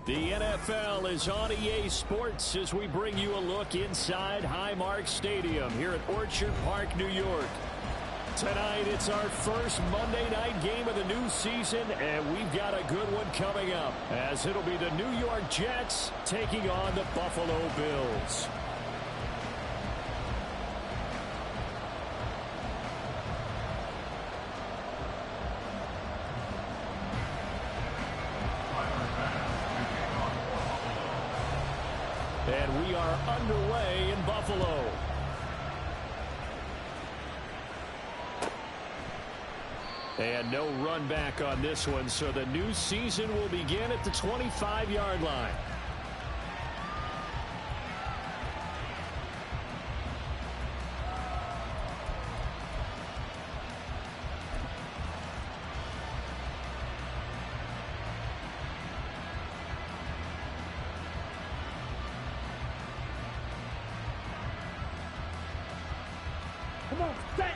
The NFL is on EA Sports as we bring you a look inside Highmark Stadium here at Orchard Park, New York. Tonight, it's our first Monday night game of the new season, and we've got a good one coming up, as it'll be the New York Jets taking on the Buffalo Bills. And we are underway in Buffalo. And no run back on this one, so the new season will begin at the 25-yard line. Come on, set!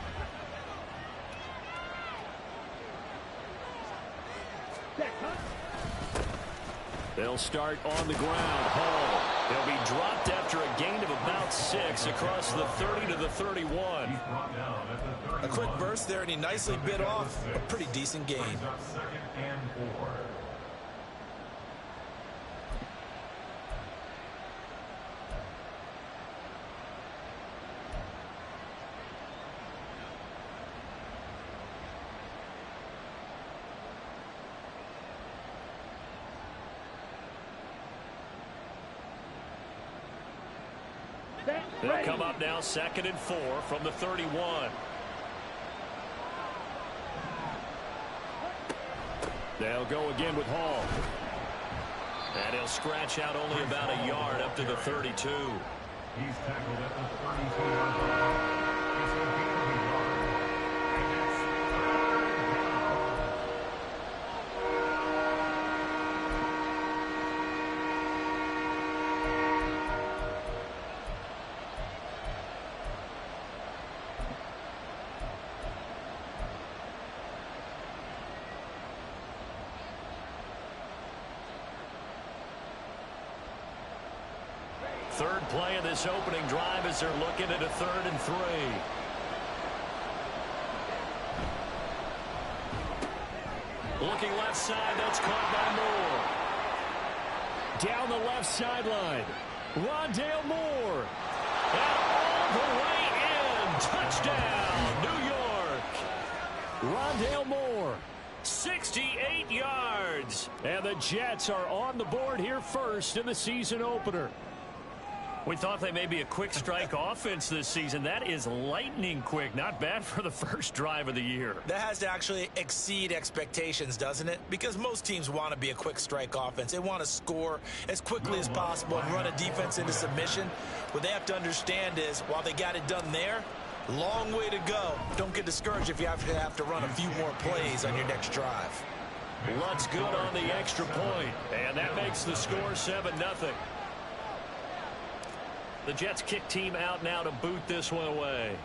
They'll start on the ground. Hall. They'll be dropped after a gain of about 6 across the 30 to the 31. A quick burst there, and he nicely bit off a pretty decent gain. Second and 4. They'll come up now, 2nd and 4 from the 31. They'll go again with Hall. And he'll scratch out only about a yard up to the 32. He's tackled at the 32-yard line. It's a gain of a yard. And it's third play of this opening drive as they're looking at a 3rd and 3. Looking left side, that's caught by Moore. Down the left sideline, Rondale Moore. And all the way in. Touchdown, New York. Rondale Moore, 68 yards. And the Jets are on the board here first in the season opener. We thought they may be a quick strike offense this season. That is lightning quick. Not bad for the first drive of the year. That has to actually exceed expectations, doesn't it? Because most teams want to be a quick strike offense. They want to score as quickly as possible and run a defense into submission. What they have to understand is, while they got it done there, long way to go. Don't get discouraged if you have to run a few more plays on your next drive. Lutt's good on the extra point, and that makes the score 7-0. The Jets kick team out now to boot this one away.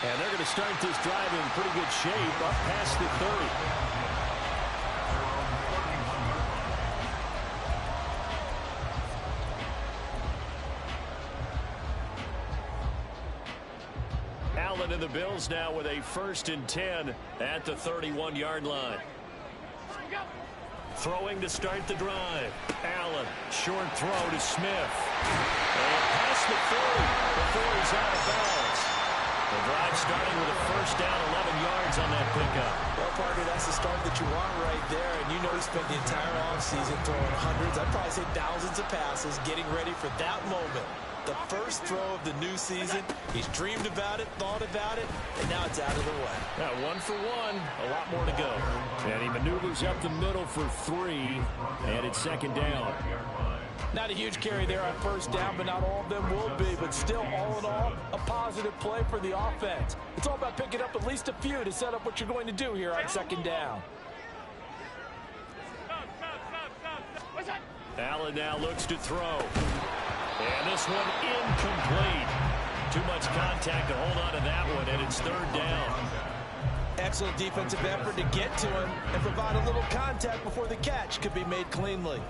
And they're going to start this drive in pretty good shape up past the 30. Allen and the Bills now with a 1st and 10 at the 31-yard line. Throwing to start the drive. Allen, short throw to Smith. And past the 30 before he's out of bounds. The drive starting with a 1st down, 11 yards on that pickup. Well, Parker, that's the start that you want right there. And you know he spent the entire offseason throwing hundreds, I'd probably say thousands of passes, getting ready for that moment. The first throw of the new season. He's dreamed about it, thought about it, and now it's out of the way. Yeah, 1 for 1. A lot more to go. And he maneuvers up the middle for 3. And it's 2nd down. Not a huge carry there on 1st down, but not all of them will be. But still, all in all, a positive play for the offense. It's all about picking up at least a few to set up what you're going to do here on 2nd down. Allen now looks to throw. And this one incomplete. Too much contact to hold on to that one, and it's 3rd down. Excellent defensive effort to get to him and provide a little contact before the catch could be made cleanly.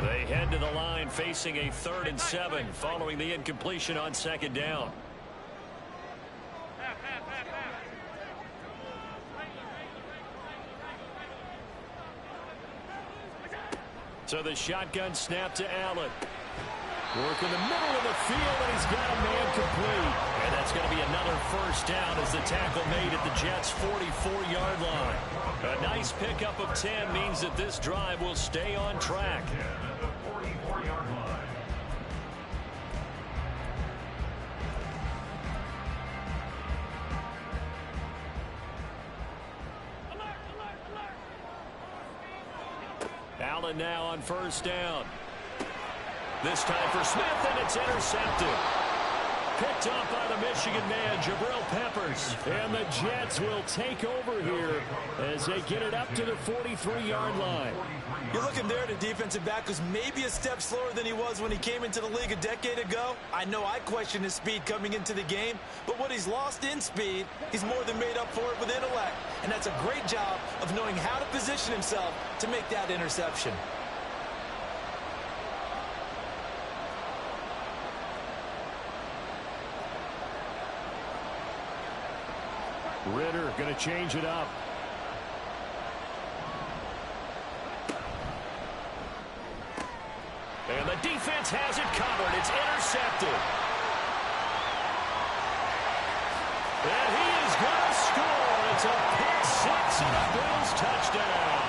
They head to the line facing a 3rd and 7 following the incompletion on 2nd down. So the shotgun snap to Allen. Work in the middle of the field, and he's got a man complete. And that's going to be another 1st down as the tackle made at the Jets' 44-yard line. A nice pickup of 10 means that this drive will stay on track. Allen now on 1st down. This time for Smith, and it's intercepted. Picked off by the Michigan man, Jabril Peppers. And the Jets will take over here as they get it up to the 43-yard line. You're looking there at a defensive back who's maybe a step slower than he was when he came into the league a decade ago. I know I questioned his speed coming into the game, but what he's lost in speed, he's more than made up for it with intellect. And that's a great job of knowing how to position himself to make that interception. Ritter going to change it up. And the defense has it covered. It's intercepted. And he is going to score. It's a pick 6 and a Bills touchdown.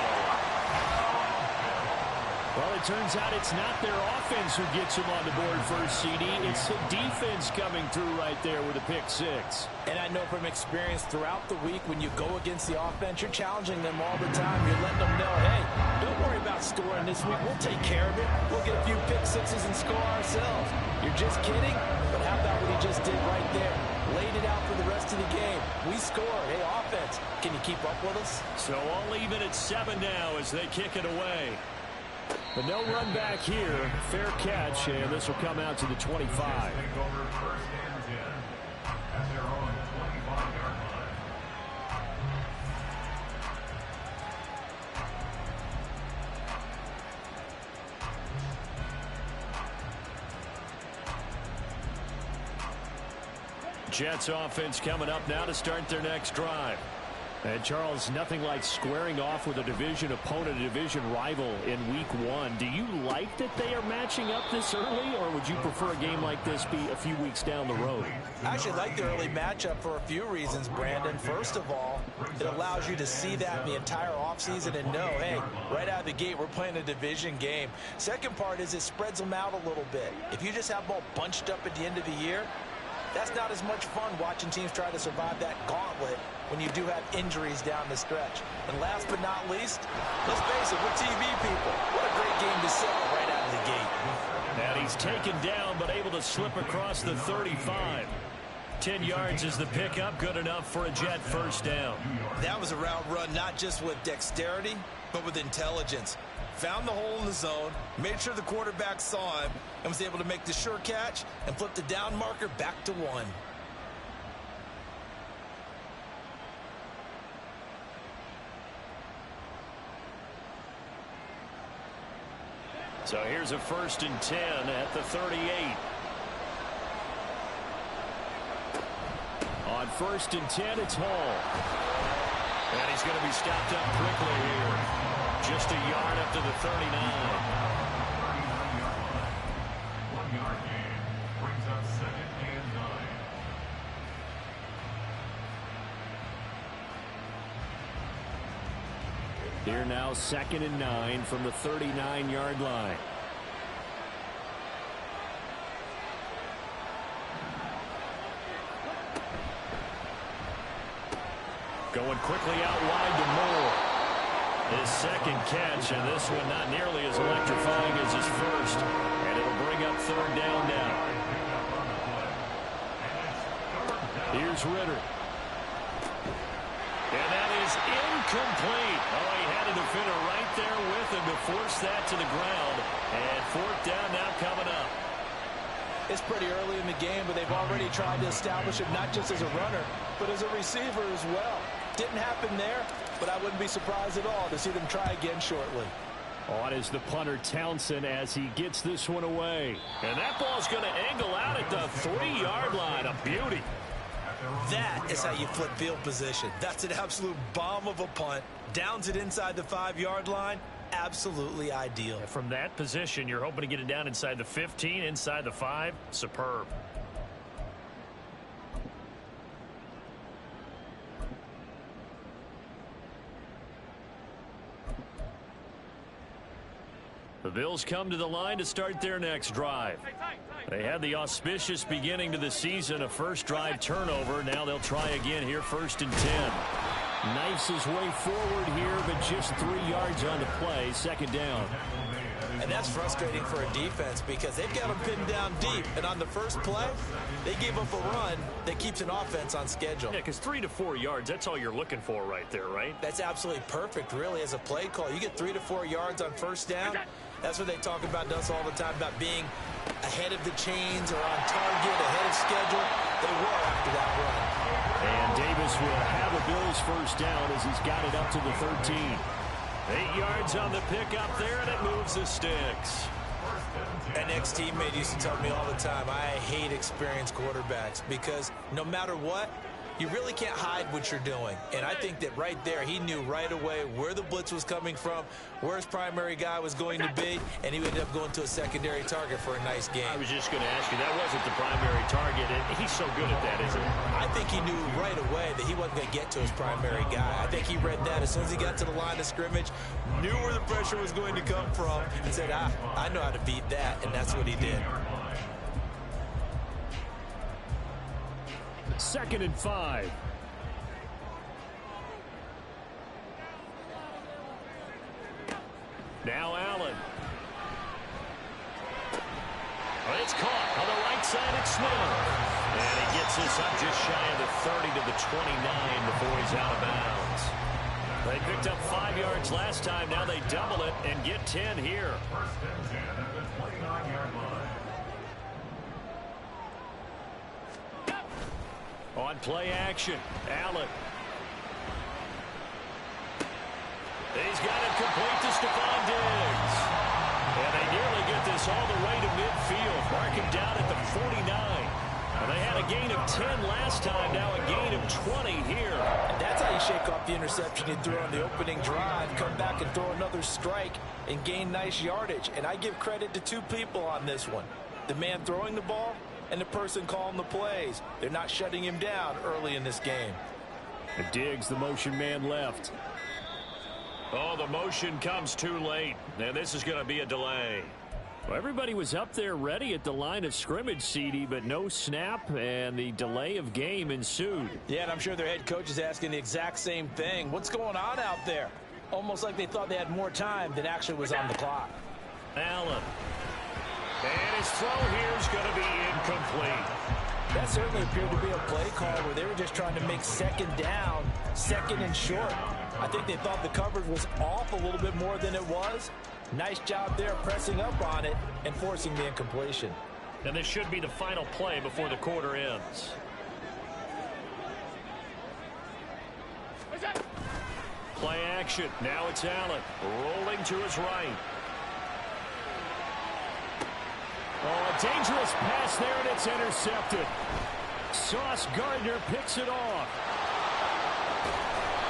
Well, it turns out it's not their offense who gets him on the board first, CD. It's the defense coming through right there with a pick 6. And I know from experience throughout the week when you go against the offense, you're challenging them all the time. You're letting them know, hey, don't worry about scoring this week. We'll take care of it. We'll get a few pick 6s and score ourselves. You're just kidding? But how about what he just did right there? Laid it out for the rest of the game. We scored. Hey, offense, can you keep up with us? So all even at 7 now as they kick it away. But no run back here. Fair catch, and this will come out to the 25. Jets offense coming up now to start their next drive. And Charles, nothing like squaring off with a division opponent, a division rival in week 1. Do you like that they are matching up this early, or would you prefer a game like this be a few weeks down the road? I actually like the early matchup for a few reasons, Brandon. First of all, it allows you to see that in the entire offseason and know, hey, right out of the gate, we're playing a division game. Second part is it spreads them out a little bit. If you just have them all bunched up at the end of the year, that's not as much fun watching teams try to survive that gauntlet when you do have injuries down the stretch. And last but not least, let's face it, we're TV people. What a great game to sell right out of the gate. And he's taken down but able to slip across the 35. 10 yards is the pickup, good enough for a Jet 1st down. That was a route run not just with dexterity, but with intelligence. Found the hole in the zone, made sure the quarterback saw him, and was able to make the sure catch and flip the down marker back to 1. So here's a 1st and 10 at the 38. On 1st and 10, it's Hall. And he's going to be stopped up quickly here. Just a yard up to the 39. 1-yard gain brings up 2nd and 9. Here now 2nd and 9 from the 39-yard line. Going quickly out wide to Moore. His 2nd catch, and this one not nearly as electrifying as his 1st. And it'll bring up 3rd down now. Here's Ritter. And that is incomplete. Oh, he had a defender right there with him to force that to the ground. And fourth down now coming up. It's pretty early in the game, but they've already tried to establish him not just as a runner, but as a receiver as well. Didn't happen there, but I wouldn't be surprised at all to see them try again shortly. On is the punter Townsend as he gets this one away. And that ball's going to angle out at the 3-yard line. A beauty. That is how you flip field position. That's an absolute bomb of a punt. Downs it inside the 5-yard line. Absolutely ideal. From that position, you're hoping to get it down inside the 15, inside the 5. Superb. The Bills come to the line to start their next drive. They had the auspicious beginning to the season, a first drive turnover. Now they'll try again here, 1st and 10. Knifes his way forward here, but just 3 yards on the play, 2nd down. And that's frustrating for a defense because they've got them pinned down deep. And on the first play, they gave up a run that keeps an offense on schedule. Yeah, because 3 to 4 yards, that's all you're looking for right there, right? That's absolutely perfect, really, as a play call. You get 3 to 4 yards on first down. That's what they talk about us all the time, about being ahead of the chains or on target, ahead of schedule. They were after that run. And Davis will have a Bills first down as he's got it up to the 13. 8 yards on the pickup there, and it moves the sticks. An ex-teammate used to tell me all the time, I hate experienced quarterbacks because no matter what, you really can't hide what you're doing. And I think that right there, he knew right away where the blitz was coming from, where his primary guy was going to be, and he ended up going to a secondary target for a nice game. I was just going to ask you, that wasn't the primary target, and he's so good at that, isn't he? I think he knew right away that he wasn't going to get to his primary guy. I think he read that as soon as he got to the line of scrimmage, knew where the pressure was going to come from, and said, I know how to beat that, and that's what he did. 2nd and 5. Now Allen. Well, it's caught on the right side. It's Smith. And he gets this up just shy of the 30 to the 29 before he's out of bounds. They picked up 5 yards last time. Now they double it and get 10 here. 1st and 10 at the 29-yard line. On play action, Allen. He's got it complete to Stephon Diggs. And they nearly get this all the way to midfield. Mark him down at the 49. And they had a gain of 10 last time, now a gain of 20 here. And that's how you shake off the interception you threw on the opening drive, come back and throw another strike and gain nice yardage. And I give credit to 2 people on this one. The man throwing the ball and the person calling the plays. They're not shutting him down early in this game. And Diggs, the motion man, left. Oh, the motion comes too late. And this is going to be a delay. Well, everybody was up there ready at the line of scrimmage, CD, but no snap, and the delay of game ensued. Yeah, and I'm sure their head coach is asking the exact same thing. What's going on out there? Almost like they thought they had more time than actually was on the clock. Allen. And his throw here is going to be incomplete. That certainly appeared to be a play call where they were just trying to make 2nd down, 2nd and short. I think they thought the coverage was off a little bit more than it was. Nice job there pressing up on it and forcing the incompletion. And this should be the final play before the quarter ends. Play action. Now it's Allen rolling to his right. Oh, a dangerous pass there, and it's intercepted. Sauce Gardner picks it off.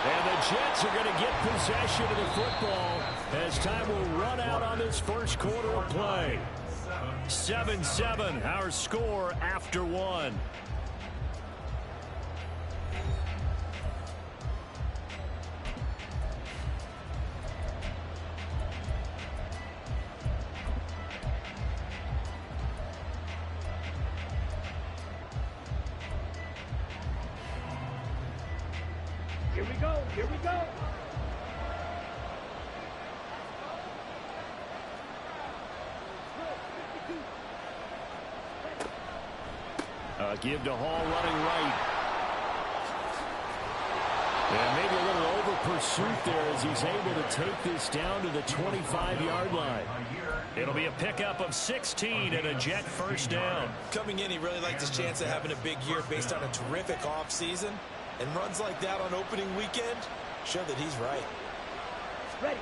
And the Jets are going to get possession of the football as time will run out on this first quarter of play. 7-7, our score after 1. Here we go. Here we go. Give to Hall running right. And maybe a little over pursuit there as he's able to take this down to the 25-yard line. It'll be a pickup of 16 and a Jet first down. Coming in, he really liked his chance of having a big year based on a terrific offseason. And runs like that on opening weekend show that he's right. Ready.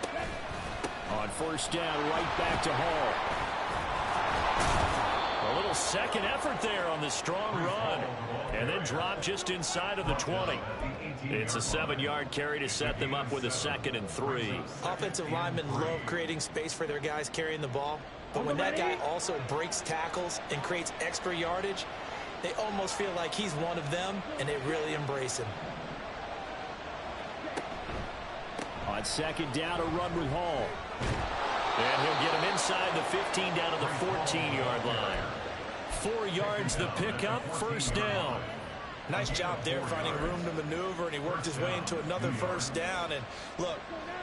On first down, right back to Hall. A little second effort there on the strong run. And then drop just inside of the 20. It's a 7-yard carry to set them up with a 2nd and 3. Offensive linemen love creating space for their guys carrying the ball. But when that guy also breaks tackles and creates extra yardage, they almost feel like he's one of them, and they really embrace him. On second down, a run with Hall. And he'll get him inside the 15 down to the 14-yard line. 4 yards the pickup, first down. Nice job there finding room to maneuver, and he worked his way into another first down. And look,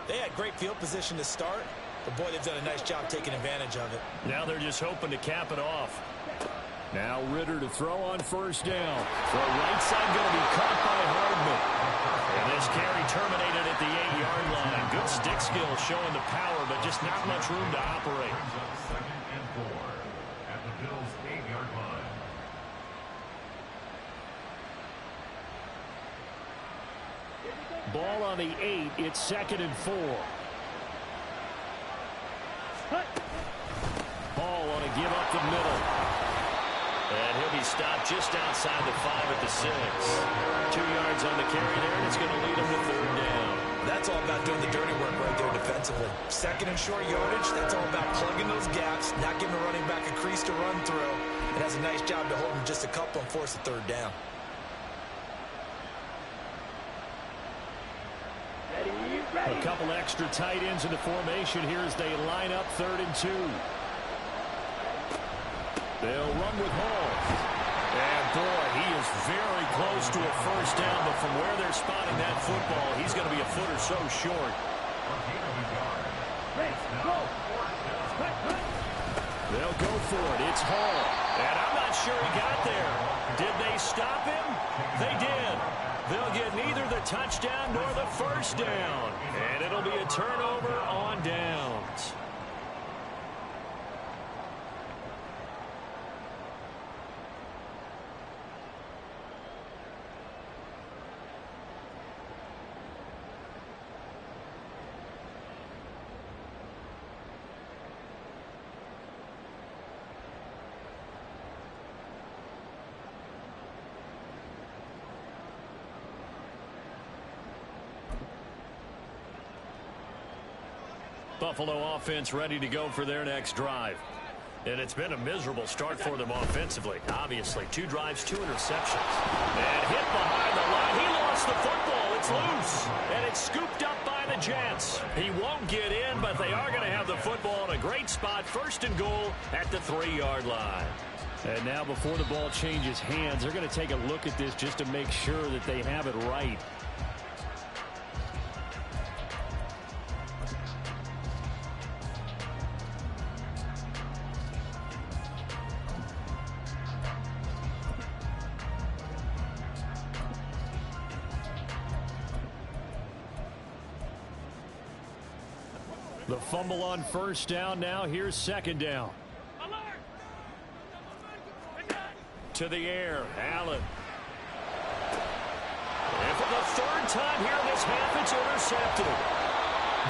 they had great field position to start, but boy, they've done a nice job taking advantage of it. Now they're just hoping to cap it off. Now Ritter to throw on first down. The right side going to be caught by Hardman. And this carry terminated at the 8-yard line. Good stick skill showing the power, but just not much room to operate. Second and 4 at the Bills' 8-yard line. Ball on the 8. It's 2nd and 4. Ball want to give up the middle. And he'll be stopped just outside the 5 at the 6. 2 yards on the carry there, and it's going to lead him to 3rd down. That's all about doing the dirty work right there defensively. 2nd and short yardage, that's all about plugging those gaps, not giving the running back a crease to run through. It has a nice job to hold him just a couple and force a 3rd down. A couple extra tight ends in the formation here as they line up 3rd and 2. They'll run with Hall. And boy, he is very close to a first down, but from where they're spotting that football, he's going to be a foot or so short. They'll go for it. It's Hall. And I'm not sure he got there. Did they stop him? They did. They'll get neither the touchdown nor the first down. And it'll be a turnover on downs. Buffalo offense ready to go for their next drive. And it's been a miserable start for them offensively. Obviously, 2 drives, 2 interceptions. And hit behind the line. He lost the football. It's loose. And it's scooped up by the Jets. He won't get in, but they are going to have the football in a great spot. 1st and goal at the 3-yard line. And now before the ball changes hands, they're going to take a look at this just to make sure that they have it right. The fumble on first down. Now here's 2nd down. To the air, Allen. And for the 3rd time here in this half, it's intercepted.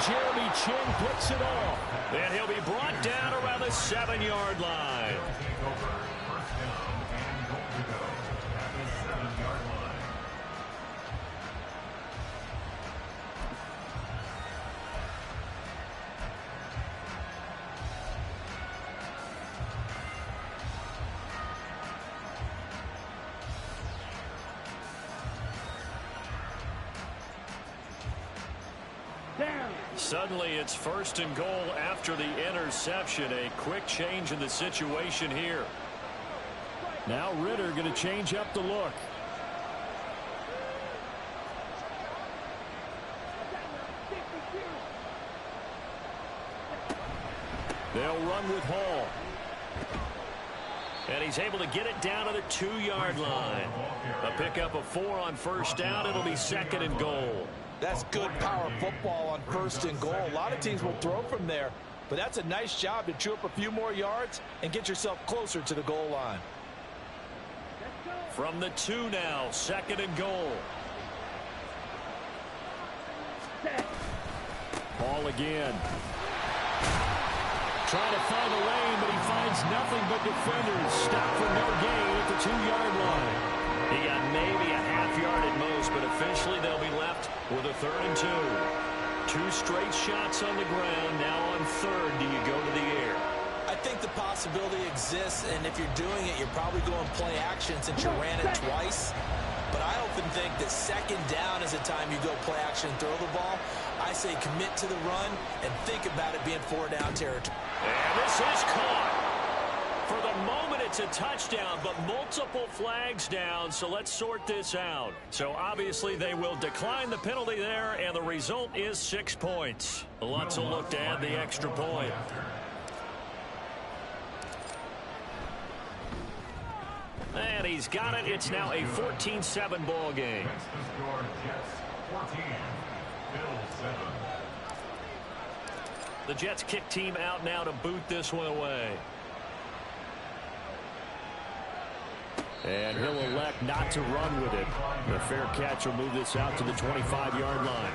Jeremy Chin picks it off. And he'll be brought down around the 7-yard line. Suddenly it's 1st and goal after the interception. A quick change in the situation here. Now Ritter going to change up the look. They'll run with Hall. And he's able to get it down to the 2-yard line. A pickup of 4 on first down. It'll be 2nd and goal. That's good power football on 1st and goal. A lot of teams will throw from there, but that's a nice job to chew up a few more yards and get yourself closer to the goal line. From the 2 now, 2nd and goal. Ball again. Trying to find a lane, but he finds nothing but defenders. Stop for no gain at the 2-yard line. He got maybe a half yard at most, but officially they'll be left with a 3rd and 2. 2 straight shots on the ground. Now on 3rd, do you go to the air? I think the possibility exists, and if you're doing it, you're probably going play action since you ran it twice. But I often think that 2nd down is the time you go play action and throw the ball. I say commit to the run and think about it being 4-down territory. And this is caught. For the moment, it's a touchdown, but multiple flags down, so let's sort this out. So obviously they will decline the penalty there, and the result is 6 points. Lots of look to add the extra point. And he's got it. It's now a 14-7 ball game. The Jets kick team out now to boot this one away. And he'll elect not to run with it. The fair catch will move this out to the 25-yard line.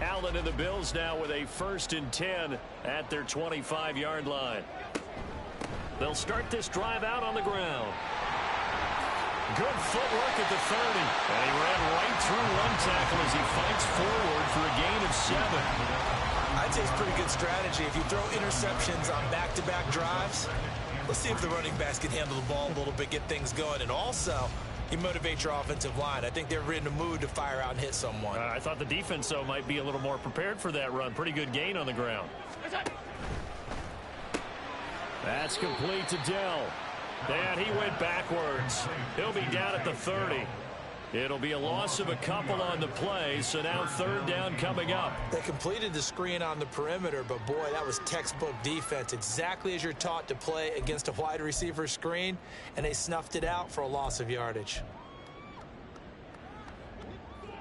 Allen and the Bills now with a 1st and 10 at their 25-yard line. They'll start this drive out on the ground. Good footwork at the 30. And he ran right through one tackle as he fights forward for a gain of 7. I'd say it's pretty good strategy. If you throw interceptions on back-to-back drives, let's see if the running backs can handle the ball a little bit, get things going. And also, you motivate your offensive line. I think they're in the mood to fire out and hit someone. I thought the defense, though, might be a little more prepared for that run. Pretty good gain on the ground. That's complete to Dell. And he went backwards. He'll be down at the 30. It'll be a loss of a couple on the play, so now 3rd down coming up. They completed the screen on the perimeter, but boy, that was textbook defense. Exactly as you're taught to play against a wide receiver screen, and they snuffed it out for a loss of yardage.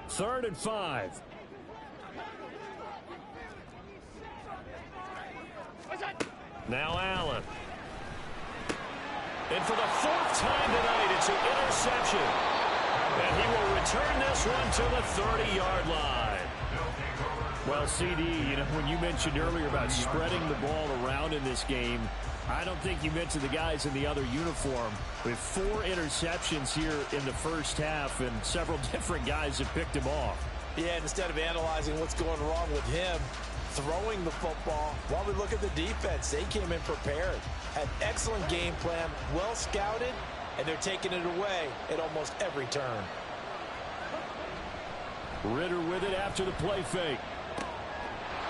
3rd and 5. Now Allen. And for the 4th time tonight, it's an interception. And he will return this one to the 30-yard line. Well, CD, you know, when you mentioned earlier about spreading the ball around in this game, I don't think you mentioned the guys in the other uniform. With 4 interceptions here in the first half, and several different guys have picked him off. Yeah, and instead of analyzing what's going wrong with him, throwing the football, while we look at the defense, they came in prepared. Had excellent game plan, well scouted, and they're taking it away at almost every turn. Ritter with it after the play fake.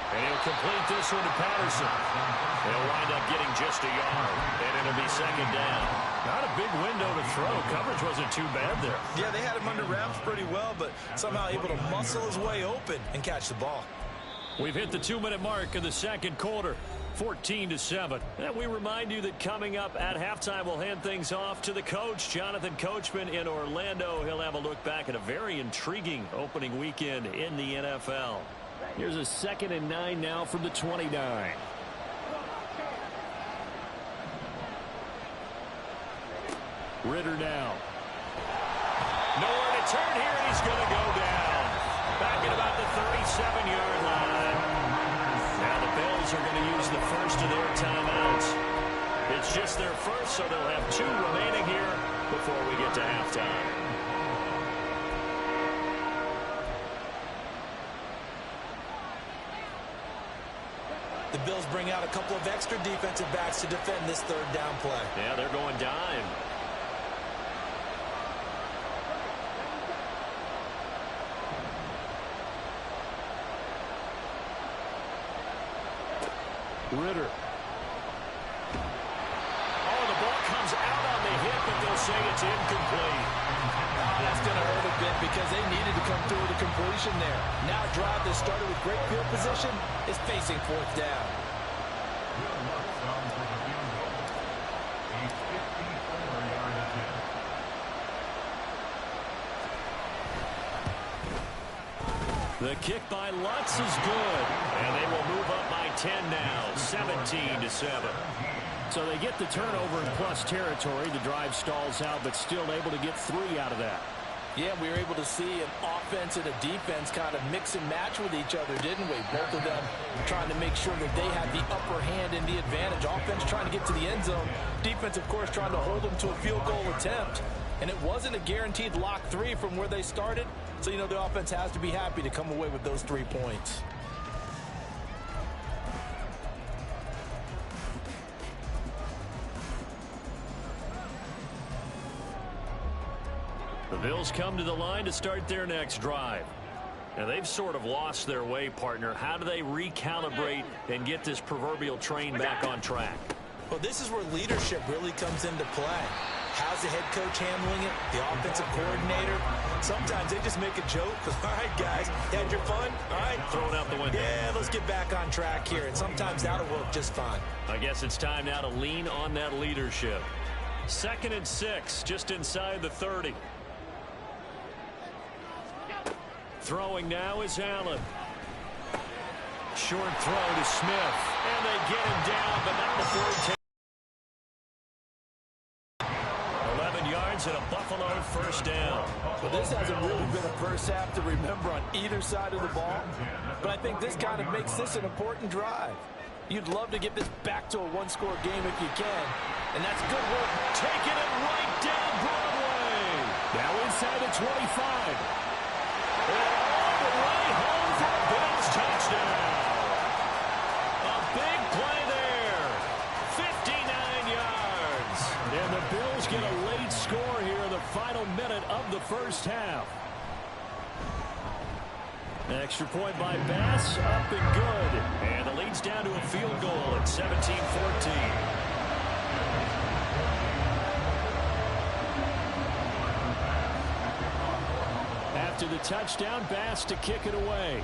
And he'll complete this one to Patterson. He'll wind up getting just a yard, and it'll be 2nd down. Not a big window to throw. Coverage wasn't too bad there. Yeah, they had him under wraps pretty well, but somehow able to muscle his way open and catch the ball. We've hit the 2-minute mark of the 2nd quarter, 14-7. And we remind you that coming up at halftime, we'll hand things off to the coach, Jonathan Coachman in Orlando. He'll have a look back at a very intriguing opening weekend in the NFL. Here's a 2nd and 9 now from the 29. Ritter now. Nowhere to turn here, and he's going to go down. Back at about the 37-yard line. Now the Bills are going to use the first of their timeouts. It's just their first, so they'll have 2 remaining here before we get to halftime. The Bills bring out a couple of extra defensive backs to defend this 3rd down play. Yeah, they're going dime. Ritter. Oh, the ball comes out on the hit, but they'll say it's incomplete. That's going to hurt a bit because they needed to come through with a completion there. Now a drive that started with great field position is facing fourth down. The kick by Lutz is good, and they will move up by 10 now, 17-7. So they get the turnover in plus territory. The drive stalls out, but still able to get 3 out of that. Yeah, we were able to see an offense and a defense kind of mix and match with each other, didn't we? Both of them trying to make sure that they had the upper hand and the advantage. Offense trying to get to the end zone. Defense, of course, trying to hold them to a field goal attempt. And it wasn't a guaranteed lock 3 from where they started. So, you know, the offense has to be happy to come away with those 3 points. The Bills come to the line to start their next drive. Now, they've sort of lost their way, partner. How do they recalibrate and get this proverbial train back on track? Well, this is where leadership really comes into play. How's the head coach handling it? The offensive coordinator? Sometimes they just make a joke because, all right, guys, had your fun? All right. Throw it out the window. Yeah, let's get back on track here. And sometimes that'll work just fine. I guess it's time now to lean on that leadership. 2nd and 6, just inside the 30. Throwing now is Allen. Short throw to Smith. And they get him down, but not before he takes 11 yards and a Buffalo first down. Well, this hasn't really been a first half to remember on either side of the ball. But I think this kind of makes this an important drive. You'd love to get this back to a one-score game if you can. And that's good work. Taking it right down Broadway. Now inside the 25. And all the way home for a Bills touchdown. A big play there. 59 yards. And the Bills get a late score here in the final minute of the first half. Extra point by Bass, up and good. And the lead's down to a field goal at 17-14. After the touchdown, Bass to kick it away.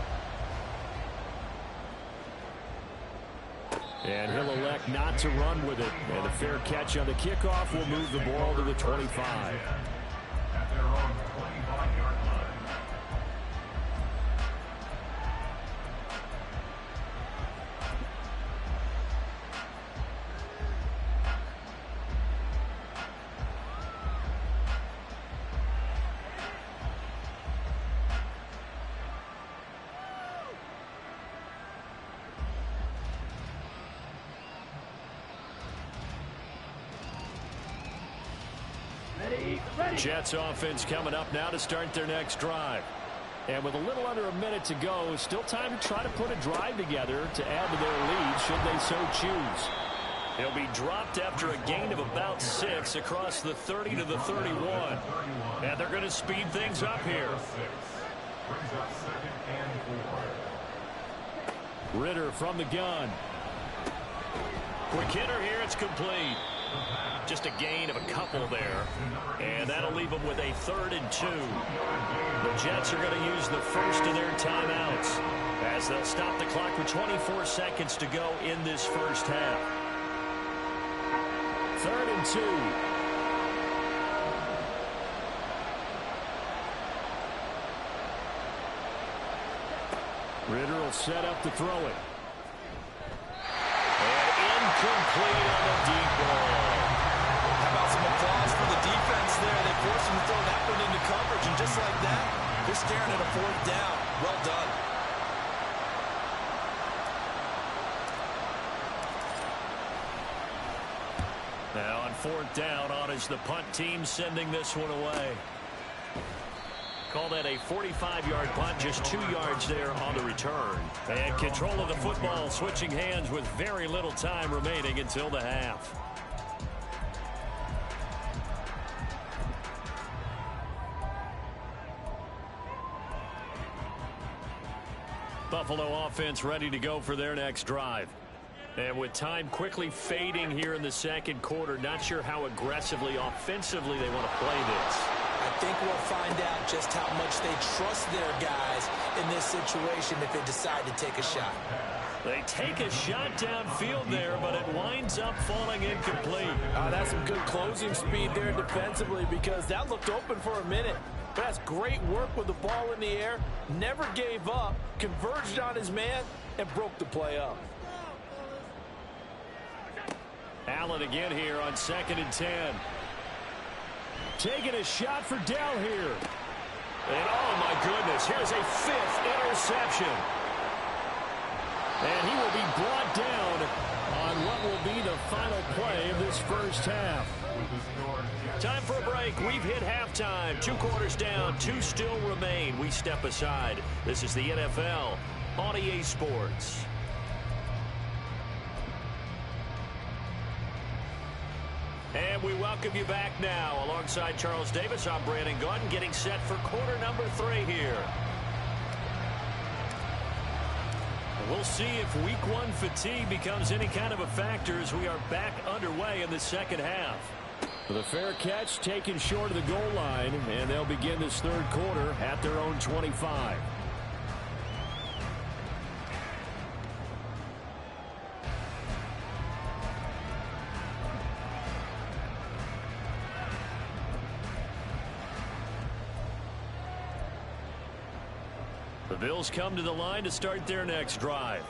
And he'll elect not to run with it. And a fair catch on the kickoff will move the ball to the 25. At their own 25-yard line. Jets offense coming up now to start their next drive. And with a little under a minute to go, still time to try to put a drive together to add to their lead should they so choose. He'll be dropped after a gain of about 6 across the 30 to the 31. And they're going to speed things up here. Ritter from the gun. Quick hitter here, it's complete. Just a gain of a couple there. And that'll leave them with a 3rd and 2. The Jets are going to use the first of their timeouts as they'll stop the clock with 24 seconds to go in this first half. 3rd and 2. Ritter will set up to throw it. And incomplete on the deep ball. How about some applause for the defense there? They forced him to throw that one into coverage, and just like that, they're staring at a 4th down. Well done. Now on 4th down, on is the punt team sending this one away. Call that a 45-yard punt, just 2 yards there on the return. And control of the football switching hands with very little time remaining until the half. Buffalo offense ready to go for their next drive. And with time quickly fading here in the second quarter, not sure how aggressively, offensively they want to play this. I think we'll find out just how much they trust their guys in this situation if they decide to take a shot. They take a shot downfield there, but it winds up falling incomplete. That's some good closing speed there defensively, because that looked open for a minute. But that's great work with the ball in the air. Never gave up, converged on his man, and broke the play up. Allen again here on 2nd and 10. Taking a shot for Dell here. And oh my goodness, here's a 5th interception. And he will be brought down on what will be the final play of this first half. Time for a break. We've hit halftime. 2 quarters down, 2 still remain. We step aside. This is the NFL on EA Sports. And we welcome you back now. Alongside Charles Davis, I'm Brandon Gaudin, getting set for quarter number 3 here. We'll see if week 1 fatigue becomes any kind of a factor as we are back underway in the second half. The fair catch taken short of the goal line, and they'll begin this 3rd quarter at their own 25. The Bills come to the line to start their next drive.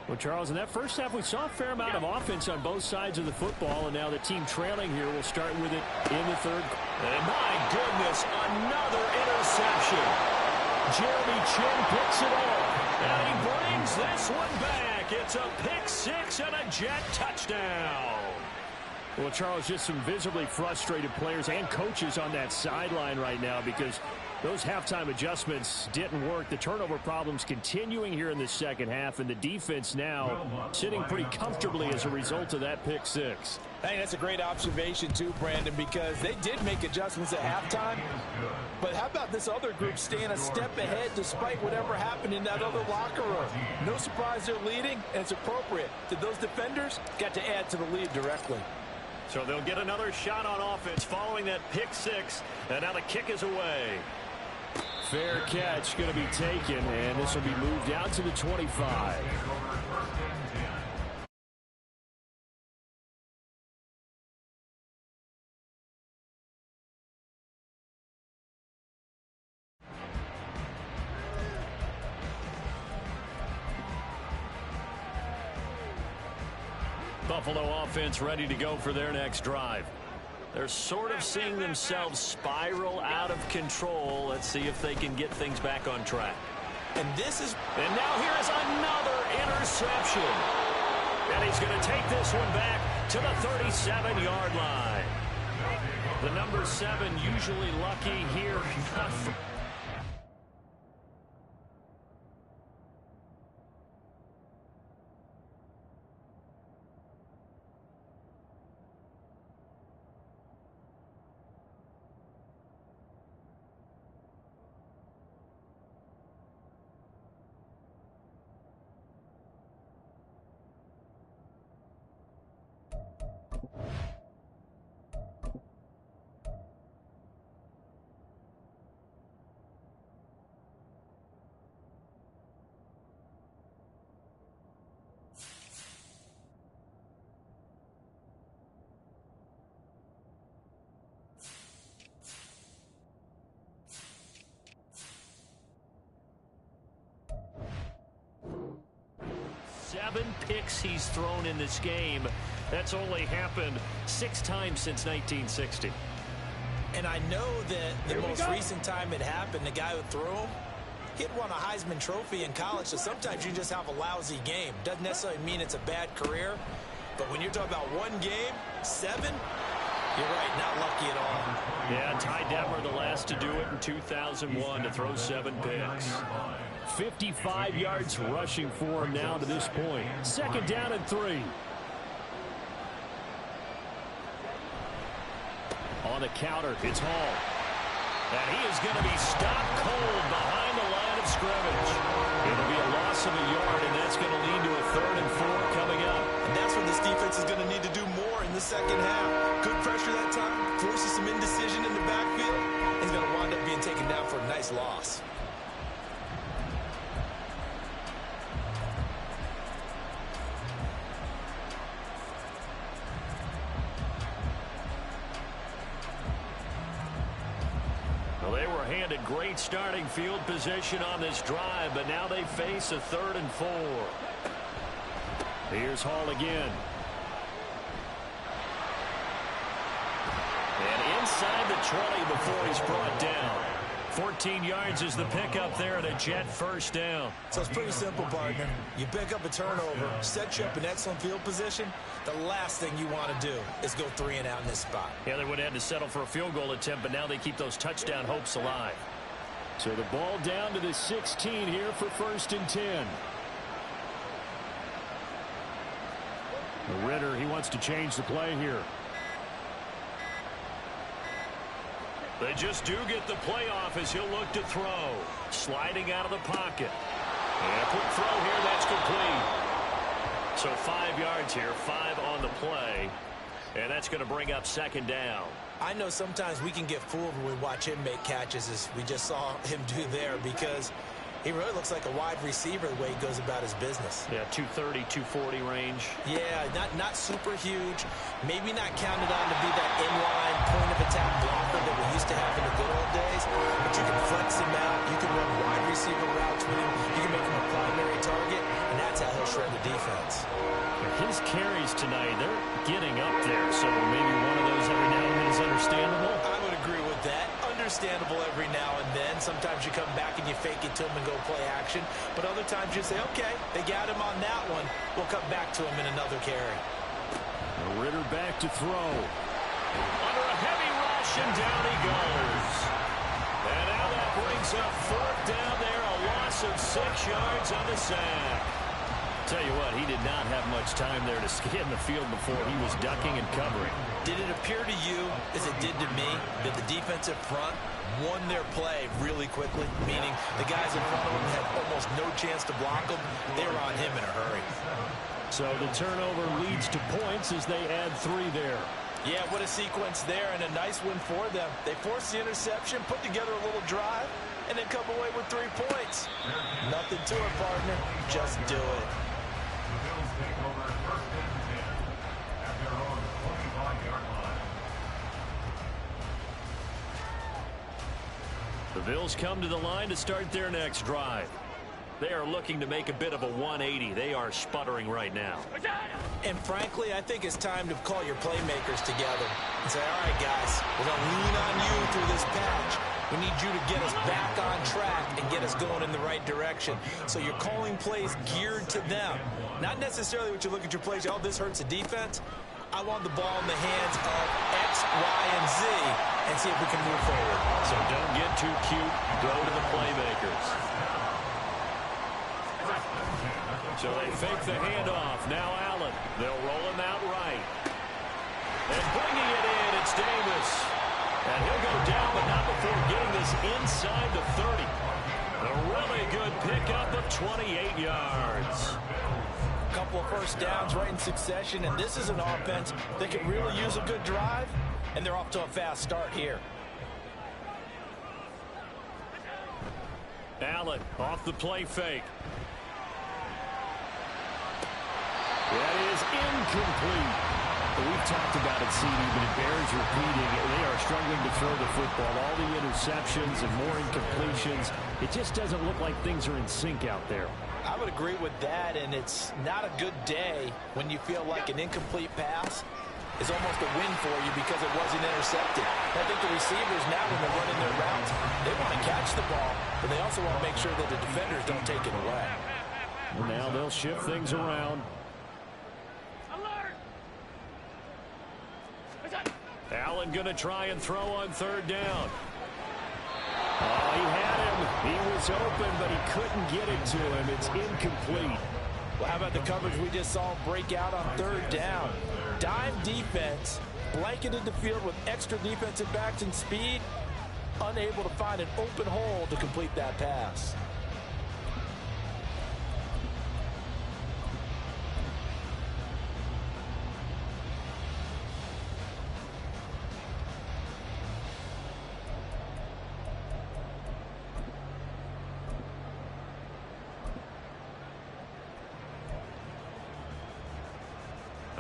Well, Charles, in that first half, we saw a fair amount of offense on both sides of the football, and now the team trailing here will start with it in the 3rd. And my goodness, another interception. Jeremy Chin picks it off, and he brings this one back. It's a pick 6 and a Jet touchdown. Well, Charles, just some visibly frustrated players and coaches on that sideline right now because those halftime adjustments didn't work. The turnover problems continuing here in the second half, and the defense now sitting pretty comfortably as a result of that pick 6. I think that's a great observation too, Brandon, because they did make adjustments at halftime. But how about this other group staying a step ahead despite whatever happened in that other locker room? No surprise they're leading, and it's appropriate that those defenders got to add to the lead directly. So they'll get another shot on offense following that pick 6, and now the kick is away. Fair catch going to be taken, and this will be moved out to the 25. Buffalo offense ready to go for their next drive. They're sort of seeing themselves spiral out of control. Let's see if they can get things back on track. And now here is another interception. And he's going to take this one back to the 37-yard line. The number 7 usually lucky here. Seven picks he's thrown in this game. That's only happened 6 times since 1960. And I know that the most recent time it happened, the guy who threw him, he'd won a Heisman Trophy in college, so sometimes you just have a lousy game. Doesn't necessarily mean it's a bad career, but when you're talking about one game, 7, you're right, not lucky at all. Yeah, Ty Detmer, the last to do it in 2001, to throw 7 picks. 55 yards rushing for him now to this point. 2nd down and 3. On the counter, it's Hall. And he is going to be stopped cold behind the line of scrimmage. It'll be a loss of a yard, and that's going to lead to a 3rd and 4 coming up. And that's when this defense is going to need to do more in the second half. Good pressure that time, forces some indecision in the backfield, and nice loss. Well, they were handed great starting field position on this drive, but now they face a 3rd and 4. Here's Hall again. And inside the 20 before he's brought down. 14 yards is the pickup there, and a Jet first down. So it's pretty simple, partner. You pick up a turnover, set you up in excellent field position. The last thing you want to do is go 3 and out in this spot. Yeah, they would have had to settle for a field goal attempt, but now they keep those touchdown hopes alive. So the ball down to the 16 here for 1st and 10. Ritter, he wants to change the play here. They just do get the play off as he'll look to throw. Sliding out of the pocket. And a quick throw here, that's complete. So 5 yards here, 5 on the play. And that's going to bring up 2nd down. I know sometimes we can get fooled when we watch him make catches, as we just saw him do there, because he really looks like a wide receiver the way he goes about his business. Yeah, 230, 240 range. Yeah, not super huge. Maybe not counted on to be that inline point-of-attack blocker that we used to have in the good old days. But you can flex him out. You can run wide receiver routes with him. You can make him a primary target, and that's how he'll shred the defense. His carries tonight, they're getting up there. So maybe one of those every now and then is understandable. I would agree with that. Understandable every now and then. Sometimes you come back and you fake it to him and go play action. But other times you say, okay, they got him on that one. We'll come back to him in another carry. Ritter back to throw. Under a heavy rush, and down he goes. And now that brings up 4th down there. A loss of 6 yards on the sack. Tell you what, he did not have much time there to scan the field before he was ducking and covering. Did it appear to you, as it did to me, that the defensive front won their play really quickly? Meaning the guys in front of them had almost no chance to block him. They were on him in a hurry. So the turnover leads to points as they add 3 there. Yeah, what a sequence there, and a nice win for them. They forced the interception, put together a little drive, and then come away with 3 points. Nothing to it, partner. Just do it. The Bills take over 1st and 10 at their own 25-yard line. The Bills come to the line to start their next drive. They are looking to make a bit of a 180. They are sputtering right now. And frankly, I think it's time to call your playmakers together and say, all right, guys, we're going to lean on you through this patch. We need you to get us back on track and get us going in the right direction. So you're calling plays geared to them. Not necessarily what you look at your plays, oh, this hurts the defense. I want the ball in the hands of X, Y, and Z and see if we can move forward. So don't get too cute. Go to the playmakers. So they fake the handoff. Now Allen. They'll roll him out right. And bringing it in, it's Davis. And he'll go down, but not before getting this inside the 30. A really good pickup of 28 yards. A couple of first downs right in succession, and this is an offense that can really use a good drive, and they're off to a fast start here. Allen off the play fake. That is incomplete. We've talked about it, CD, but it bears repeating. They are struggling to throw the football. All the interceptions and more incompletions. It just doesn't look like things are in sync out there. I would agree with that, and it's not a good day when you feel like an incomplete pass is almost a win for you because it wasn't intercepted. I think the receivers now, when they're running their routes, they want to catch the ball, but they also want to make sure that the defenders don't take it away. Well, now they'll shift things around. Allen going to try and throw on 3rd down. Oh, he had him. He was open, but he couldn't get it to him. It's incomplete. Well, how about the coverage we just saw break out on 3rd down? Dime defense, blanketed the field with extra defensive backs and speed, unable to find an open hole to complete that pass.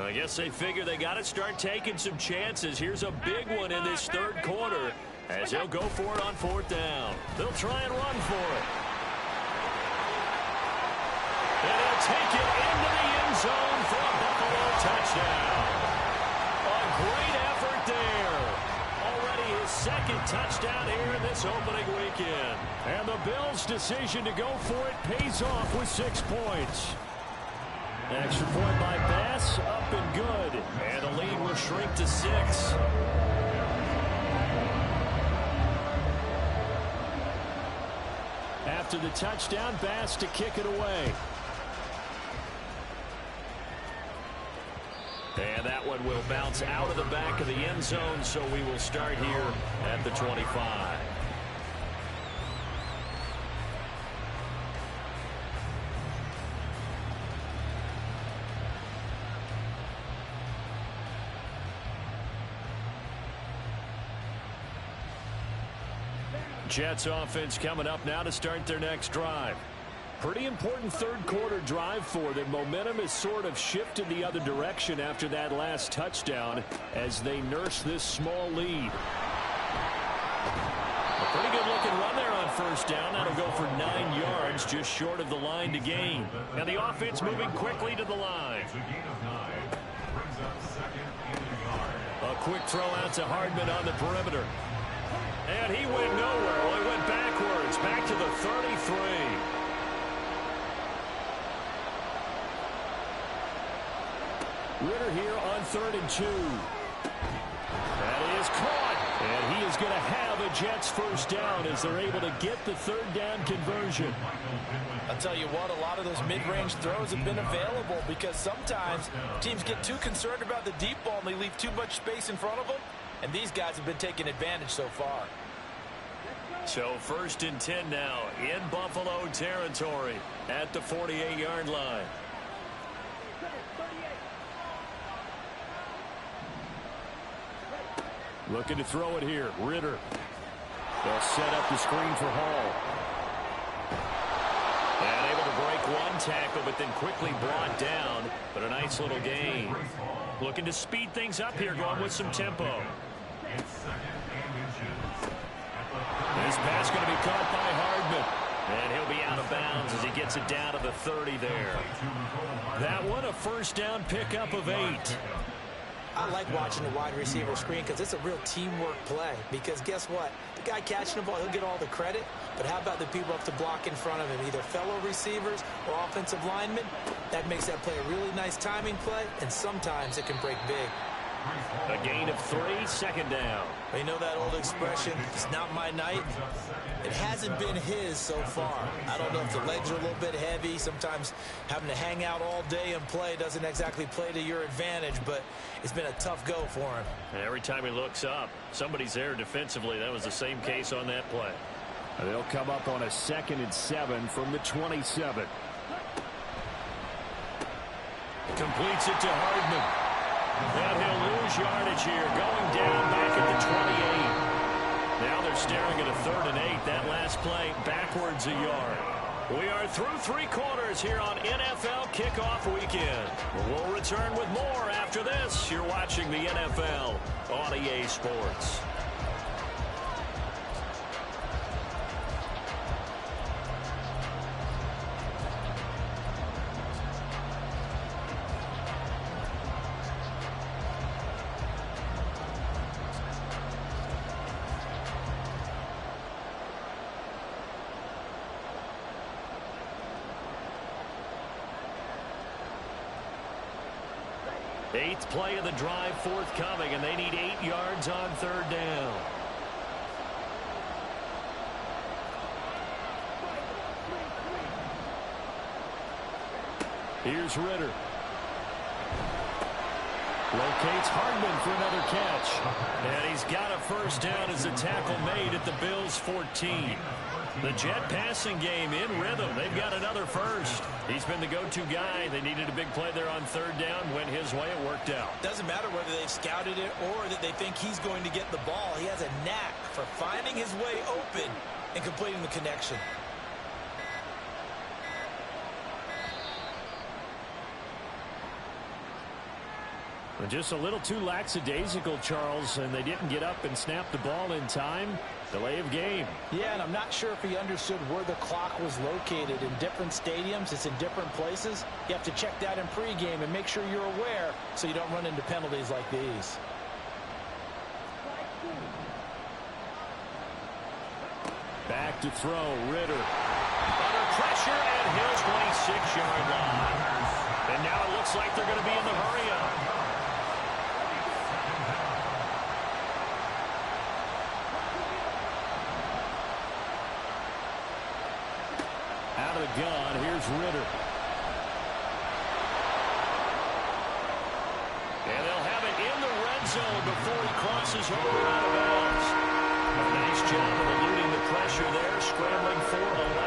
I guess they figure they got to start taking some chances. Here's a big one in this third quarter as they'll go for it on fourth down. They'll try and run for it. And he'll take it into the end zone for a Buffalo touchdown. A great effort there. Already his second touchdown here in this opening weekend. And the Bills' decision to go for it pays off with 6 points. Extra point by Bass, up and good. And the lead will shrink to 6. After the touchdown, Bass to kick it away. And that one will bounce out of the back of the end zone, so we will start here at the 25. Jets offense coming up now to start their next drive. Pretty important third quarter drive for them. Momentum has sort of shifted the other direction after that last touchdown as they nurse this small lead. A pretty good looking run there on first down. That'll go for 9 yards, just short of the line to gain. And the offense moving quickly to the line. A quick throw out to Hardman on the perimeter. And he went nowhere. Well, he went backwards, back to the 33. Ritter here on 3rd and 2. That is caught. And he is going to have a Jets first down as they're able to get the third down conversion. I'll tell you what, a lot of those mid-range throws have been available because sometimes teams get too concerned about the deep ball and they leave too much space in front of them. And these guys have been taking advantage so far. So 1st and 10 now in Buffalo territory at the 48-yard line. Looking to throw it here. Ritter. They'll set up the screen for Hall. And able to break one tackle, but then quickly brought down. But a nice little gain. Looking to speed things up here, going with some tempo. This pass going to be caught by Hardman. And he'll be out of bounds as he gets it down to the 30 there. That one a first down pickup of 8. I like watching the wide receiver screen because it's a real teamwork play. Because guess what? The guy catching the ball, he'll get all the credit. But how about the people up to block in front of him? Either fellow receivers or offensive linemen. That makes that play a really nice timing play. And sometimes it can break big. A gain of 3, 2nd down. You know that old expression, it's not my night? It hasn't been his so far. I don't know if the legs are a little bit heavy. Sometimes having to hang out all day and play doesn't exactly play to your advantage, but it's been a tough go for him. And every time he looks up, somebody's there defensively. That was the same case on that play. They'll come up on a 2nd and 7 from the 27. Completes it to Hardman. And he'll lose yardage here, going down back at the 28. Now they're staring at a 3rd and 8. That last play backwards a yard. We are through 3 quarters here on NFL Kickoff Weekend. We'll return with more after this. You're watching the NFL on EA Sports. Eighth play of the drive forthcoming, and they need 8 yards on 3rd down. Here's Ritter. Locates Hardman for another catch. And he's got a first down as a tackle made at the Bills' 14. The Jet passing game in rhythm. They've got another first. He's been the go-to guy. They needed a big play there on 3rd down. Went his way. It worked out. Doesn't matter whether they've scouted it or that they think he's going to get the ball. He has a knack for finding his way open and completing the connection. Just a little too lackadaisical, Charles, and they didn't get up and snap the ball in time. Delay of game. Yeah, and I'm not sure if he understood where the clock was located. In different stadiums, it's in different places. You have to check that in pregame and make sure you're aware so you don't run into penalties like these. Back to throw, Ritter. Under pressure at his 26-yard line. And now it looks like they're going to be in the hurry-up. Out of the gun, here's Ritter. And they'll have it in the red zone before he crosses over out of bounds. A nice job of eluding the pressure there, scrambling for 11.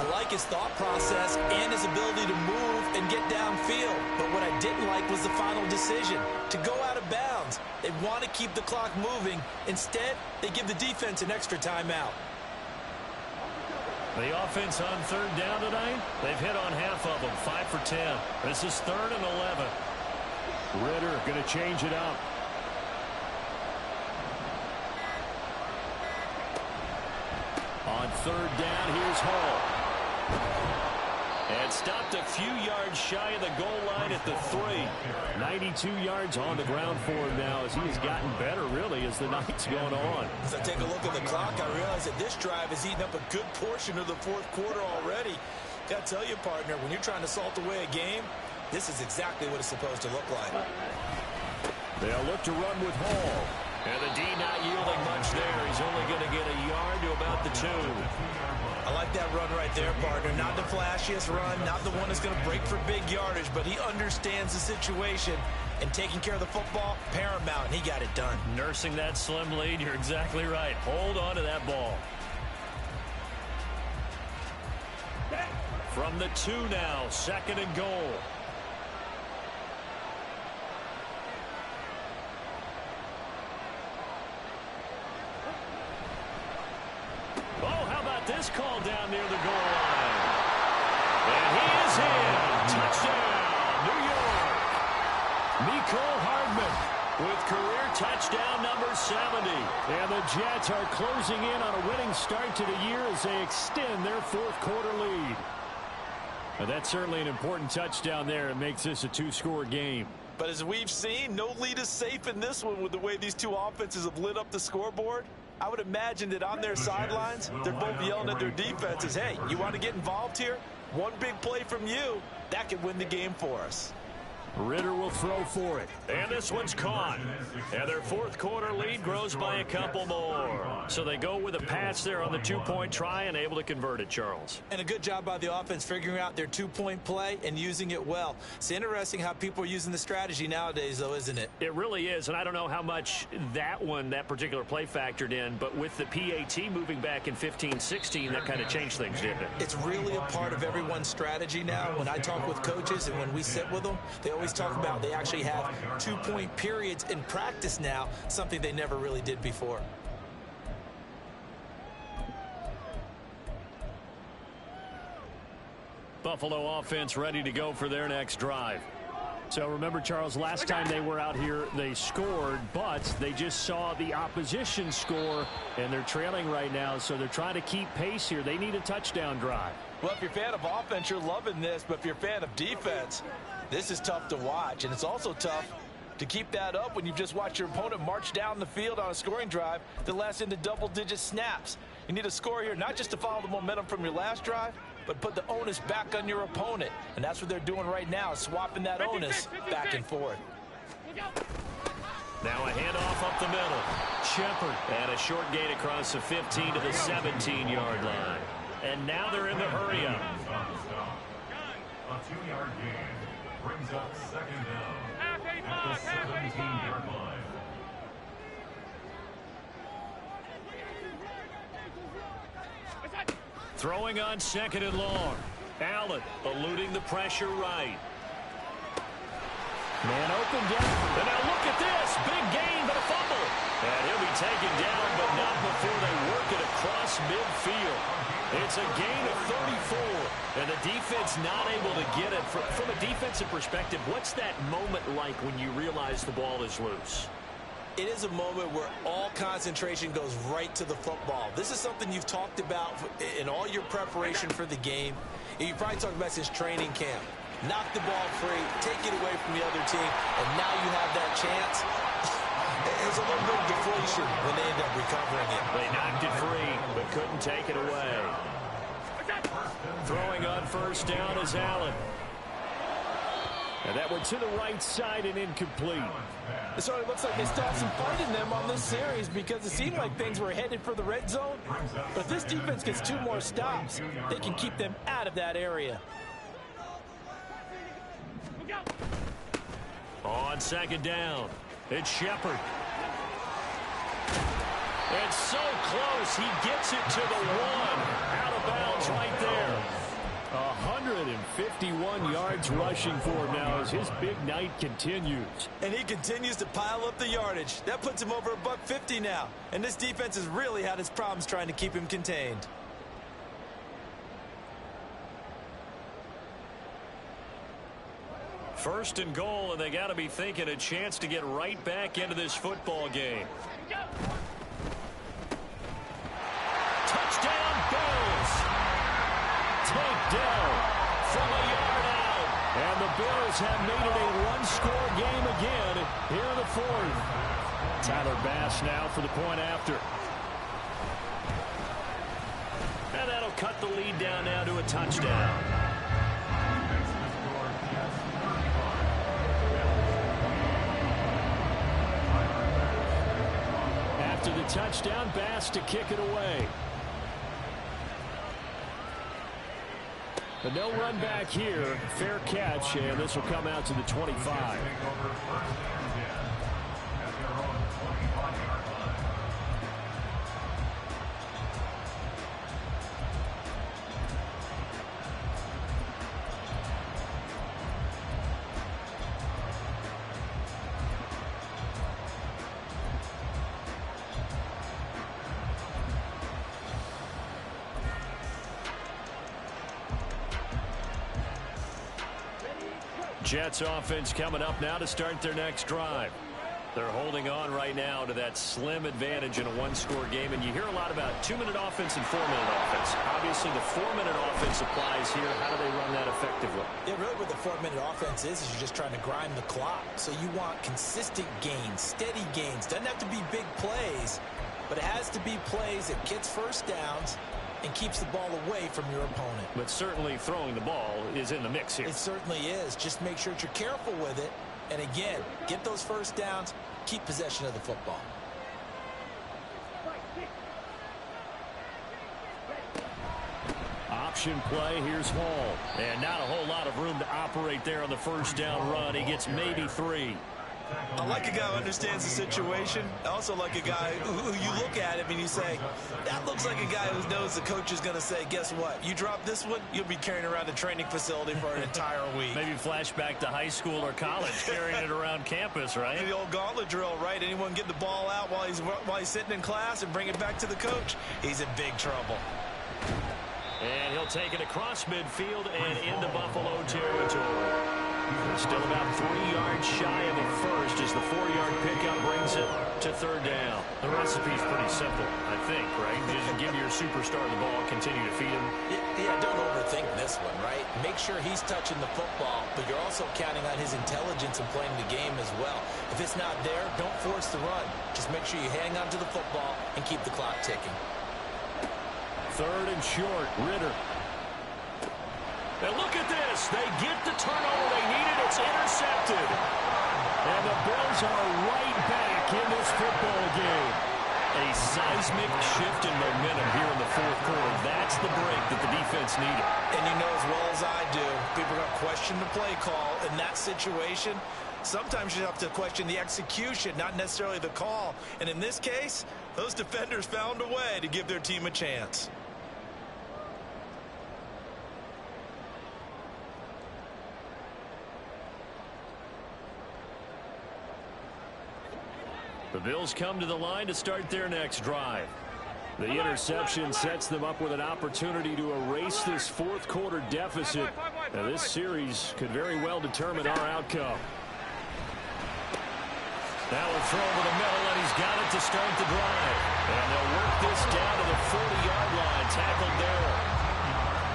I like his thought process and his ability to move and get downfield. But what I didn't like was the final decision, to go out of bounds. They want to keep the clock moving. Instead, they give the defense an extra timeout. The offense on third down tonight, they've hit on half of them, 5 for 10. This is 3rd and 11. Ritter going to change it up. On third down, here's Hall. And stopped a few yards shy of the goal line at the 3. 92 yards on the ground for him now as he has gotten better, really, as the night's going on. As I take a look at the clock, I realize that this drive has eaten up a good portion of the 4th quarter already. Got to tell you, partner, when you're trying to salt away a game, this is exactly what it's supposed to look like. They'll look to run with Hall. And the D not yielding much there. He's only going to get a yard to about the 2. I like that run right there, partner. Not the flashiest run, not the one that's going to break for big yardage, but he understands the situation, and taking care of the football, paramount, and he got it done. Nursing that slim lead, you're exactly right. Hold on to that ball. From the 2 now, 2nd and goal. This call down near the goal line. And he is in. Touchdown, New York. Mecole Hardman with career touchdown number 70. And the Jets are closing in on a winning start to the year as they extend their 4th quarter lead. But that's certainly an important touchdown there. It makes this a 2-score game. But as we've seen, no lead is safe in this one with the way these two offenses have lit up the scoreboard. I would imagine that on their sidelines, they're both yelling at their defenses, hey, you want to get involved here? One big play from you, that could win the game for us. Ritter will throw for it. And this one's caught. And their 4th quarter lead grows by a couple more. So they go with a pass there on the 2-point try and able to convert it, Charles. And a good job by the offense figuring out their 2-point play and using it well. It's interesting how people are using the strategy nowadays, though, isn't it? It really is. And I don't know how much that particular play factored in. But with the PAT moving back in 15-16, that kind of changed things, didn't it? It's really a part of everyone's strategy now. When I talk with coaches and when we sit with them, they always talk about they actually have 2-point periods in practice now, something they never really did before. Buffalo offense ready to go for their next drive. So remember, Charles, last time they were out here, they scored, but they just saw the opposition score, and they're trailing right now, so they're trying to keep pace here. They need a touchdown drive. Well, if you're a fan of offense, you're loving this, but if you're a fan of defense, this is tough to watch, and it's also tough to keep that up when you've just watched your opponent march down the field on a scoring drive that lasts into double-digit snaps. You need a score here, not just to follow the momentum from your last drive, but put the onus back on your opponent. And that's what they're doing right now, swapping that onus back and forth. Now a handoff up the middle. Shepard. And a short gain across the 15 to the 17-yard line. And now they're in the hurry-up. A 2-yard gain brings up 2nd down at the 17-yard line. Throwing on 2nd and long. Allen eluding the pressure right. Man open down. And now look at this. Big gain, but a fumble. And he'll be taken down, but not before they work it across midfield. It's a gain of 34, and the defense not able to get it. From a defensive perspective, what's that moment like when you realize the ball is loose? It is a moment where all concentration goes right to the football. This is something you've talked about in all your preparation for the game. You probably talked about since training camp. Knock the ball free, take it away from the other team, and now you have that chance. There's a little bit of deflation when they end up recovering it. They knocked it free, but couldn't take it away. Throwing on first down is Allen. And that went to the right side and incomplete. It sort of looks like they still have some fight in them on this series because it seemed like things were headed for the red zone. But if this defense gets 2 more stops, they can keep them out of that area. On second down, it's Shepard. It's so close, he gets it to the 1. Out of bounds right there. 151 yards rushing for him now as his big night continues. And he continues to pile up the yardage. That puts him over $150 now. And this defense has really had its problems trying to keep him contained. First and goal, and they got to be thinking a chance to get right back into this football game. Touchdown, Bills. Takedown from a yard out. And the Bills have made it a one-score game again here in the 4th. Tyler Bass now for the point after. And that'll cut the lead down now to a touchdown. After the touchdown, Bass to kick it away. But no run back here. Fair catch, and this will come out to the 25. Jets offense coming up now to start their next drive. They're holding on right now to that slim advantage in a one-score game, and you hear a lot about 2-minute offense and 4-minute offense. Obviously, the 4-minute offense applies here. How do they run that effectively? Yeah, really what the 4-minute offense is you're just trying to grind the clock. So you want consistent gains, steady gains. Doesn't have to be big plays, but it has to be plays that gets first downs and keeps the ball away from your opponent. But certainly throwing the ball is in the mix here. It certainly is. Just make sure that you're careful with it. And again, get those first downs, keep possession of the football. Option play, here's Hall. And not a whole lot of room to operate there on the first down run. He gets maybe 3. I like a guy who understands the situation. I also like a guy who you look at him and you say, that looks like a guy who knows the coach is going to say, guess what? You drop this one, you'll be carrying around a training facility for an entire week. Maybe flashback to high school or college, carrying it around campus, right? The old gauntlet drill, right? Anyone get the ball out while he's sitting in class and bring it back to the coach? He's in big trouble. And he'll take it across midfield and into Buffalo territory. Still about 3 yards shy of the first as the 4-yard pickup brings it to third down. The recipe's pretty simple, I think, right? Just give your superstar the ball, continue to feed him. Yeah, don't overthink this one, right? Make sure he's touching the football, but you're also counting on his intelligence in playing the game as well. If it's not there, don't force the run. Just make sure you hang on to the football and keep the clock ticking. Third and short, Ritter. And look at this. They get the turnover they needed. It's intercepted. And the Bills are right back in this football game. A seismic shift in momentum here in the 4th quarter. That's the break that the defense needed. And you know as well as I do, people are going to question the play call in that situation. Sometimes you have to question the execution, not necessarily the call. And in this case, those defenders found a way to give their team a chance. The Bills come to the line to start their next drive. The interception sets them up with an opportunity to erase this fourth quarter deficit. Now, this series could very well determine our outcome. Now a throw over the middle, and he's got it to start the drive. And they'll work this down to the 40-yard line, tackled there.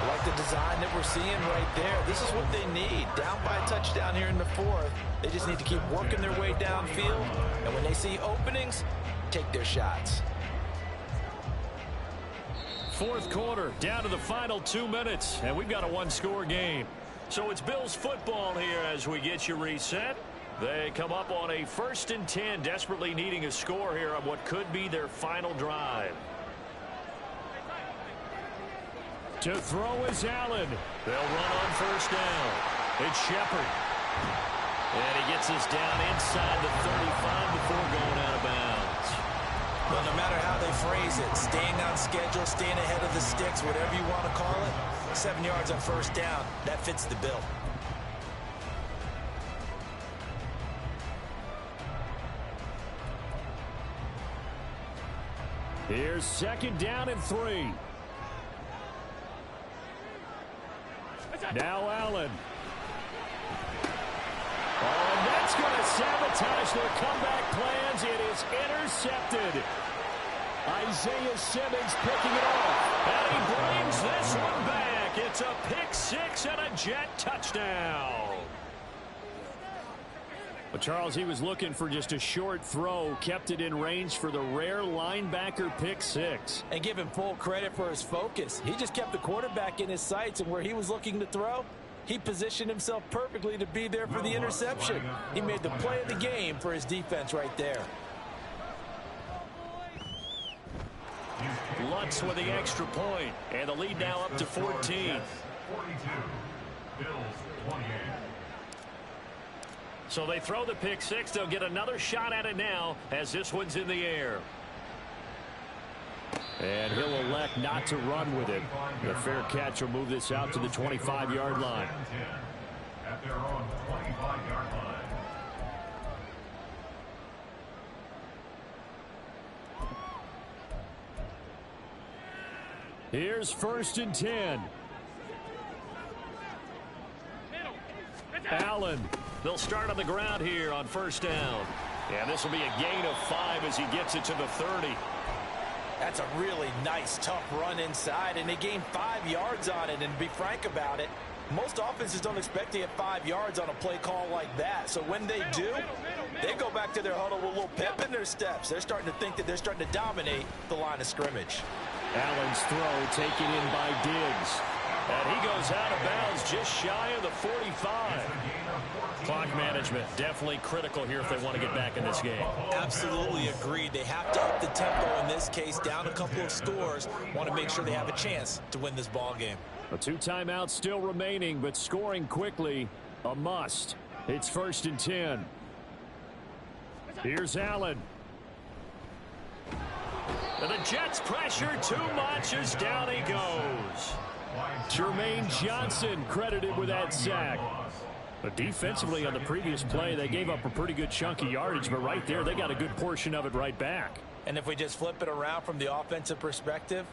I like the design that we're seeing right there. This is what they need. Down by a touchdown here in the fourth. They just need to keep working their way downfield. And when they see openings, take their shots. Fourth quarter, down to the final 2 minutes, and we've got a one-score game. So it's Bills football here as we get you reset. They come up on a 1st and 10, desperately needing a score here on what could be their final drive. To throw is Allen. They'll run on 1st down. It's Shepard. And he gets us down inside the 35 before going out of bounds. Well, no matter how they phrase it, staying on schedule, staying ahead of the sticks, whatever you want to call it, 7 yards on 1st down, that fits the bill. Here's 2nd down and 3. Now Allen. Oh, and that's going to sabotage their comeback plans. It is intercepted. Isaiah Simmons picking it off. And he brings this one back. It's a pick 6 and a Jet touchdown. But Charles, he was looking for just a short throw, kept it in range for the rare linebacker pick 6. And give him full credit for his focus. He just kept the quarterback in his sights, and where he was looking to throw, he positioned himself perfectly to be there for the interception. He made the play of the game for his defense right there. Lutz with the extra point, and the lead now up to 14. 42. Bills 28. So they throw the pick 6. They'll get another shot at it now as this one's in the air. And he'll elect not to run with it. The fair catch will move this out to the 25-yard line. At their own 25-yard line. Here's 1st and 10. Allen. They'll start on the ground here on 1st down. And this will be a gain of 5 as he gets it to the 30. That's a really nice, tough run inside, and they gained 5 yards on it. And to be frank about it, most offenses don't expect to get 5 yards on a play call like that. So when they do, they go back to their huddle with a little pep in their steps. They're starting to think that they're starting to dominate the line of scrimmage. Allen's throw taken in by Diggs. And he goes out of bounds just shy of the 45. Clock management definitely critical here if they want to get back in this game. Absolutely agreed. They have to up the tempo in this case, down a couple of scores. Want to make sure they have a chance to win this ball game. 2 timeouts still remaining, but scoring quickly a must. It's 1st and 10. Here's Allen. And the Jets pressure too much as down he goes. Jermaine Johnson credited with that sack. But defensively on the previous play, they gave up a pretty good chunk of yardage, but right there, they got a good portion of it right back. And if we just flip it around from the offensive perspective,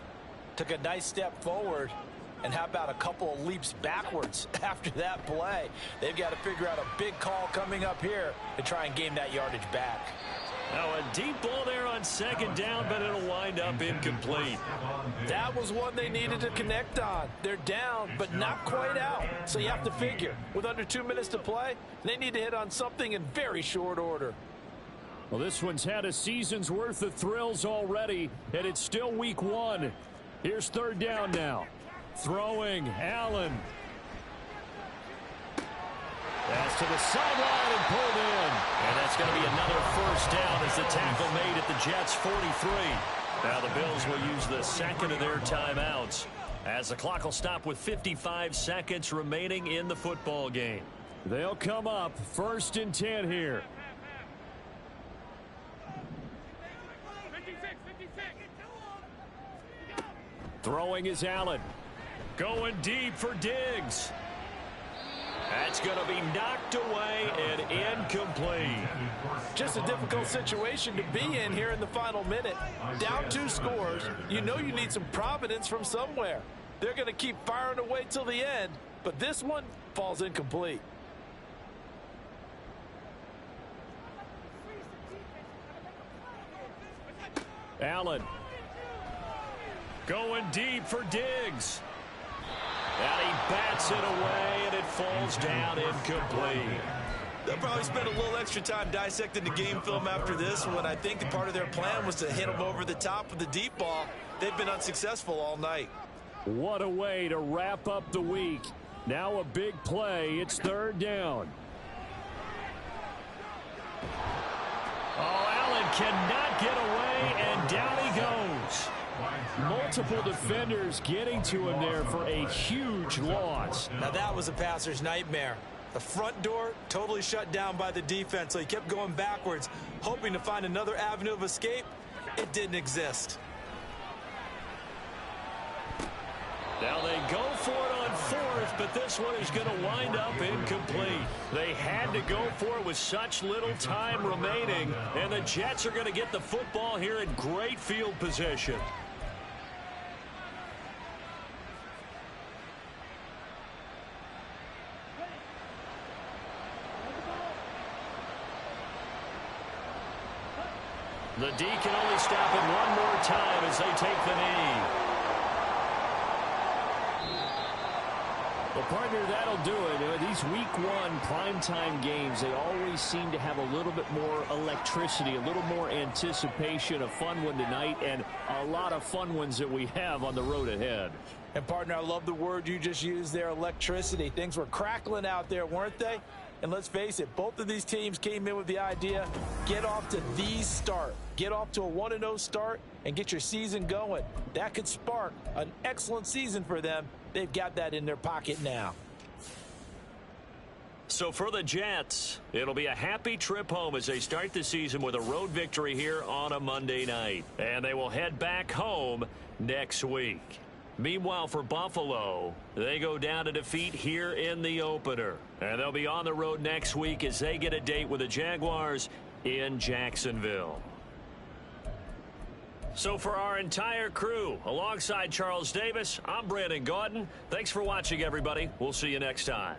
took a nice step forward, and how about a couple of leaps backwards after that play? They've got to figure out a big call coming up here to try and gain that yardage back. Now a deep ball there on 2nd down, but it'll wind up incomplete. That was one they needed to connect on. They're down, but not quite out. So you have to figure, with under 2 minutes to play, they need to hit on something in very short order. Well, this one's had a season's worth of thrills already, and it's still week 1. Here's 3rd down now. Throwing, Allen. Pass to the sideline and pulled in. And that's going to be another 1st down as the tackle made at the Jets' 43. Now the Bills will use the 2nd of their timeouts as the clock will stop with 55 seconds remaining in the football game. They'll come up 1st and 10 here. 56. Throwing is Allen. Going deep for Diggs. That's going to be knocked away and incomplete. Just a difficult situation to be in here in the final minute. Down 2 scores, you know you need some providence from somewhere. They're going to keep firing away till the end, but this one falls incomplete. Allen going deep for Diggs. And he bats it away, and it falls down incomplete. They'll probably spend a little extra time dissecting the game film after this one. I think the part of their plan was to hit them over the top with the deep ball. They've been unsuccessful all night. What a way to wrap up the week. Now a big play. It's 3rd down. Oh, Allen cannot get away, and down he goes. Multiple defenders getting to him there for a huge loss. Now that was a passer's nightmare. The front door totally shut down by the defense, so he kept going backwards, hoping to find another avenue of escape. It didn't exist. Now they go for it on 4th, but this one is going to wind up incomplete. They had to go for it with such little time remaining, and the Jets are going to get the football here in great field position. The D can only stop it one more time as they take the knee. Well, partner, that'll do it. These week 1 primetime games, they always seem to have a little bit more electricity, a little more anticipation. A fun one tonight, and a lot of fun ones that we have on the road ahead. And, partner, I love the word you just used there, electricity. Things were crackling out there, weren't they? And let's face it, both of these teams came in with the idea, get off to the start. Get off to a 1-0 start and get your season going. That could spark an excellent season for them. They've got that in their pocket now. So for the Jets, it'll be a happy trip home as they start the season with a road victory here on a Monday night. And they will head back home next week. Meanwhile, for Buffalo, they go down to defeat here in the opener. And they'll be on the road next week as they get a date with the Jaguars in Jacksonville. So for our entire crew, alongside Charles Davis, I'm Brandon Gaudin. Thanks for watching, everybody. We'll see you next time.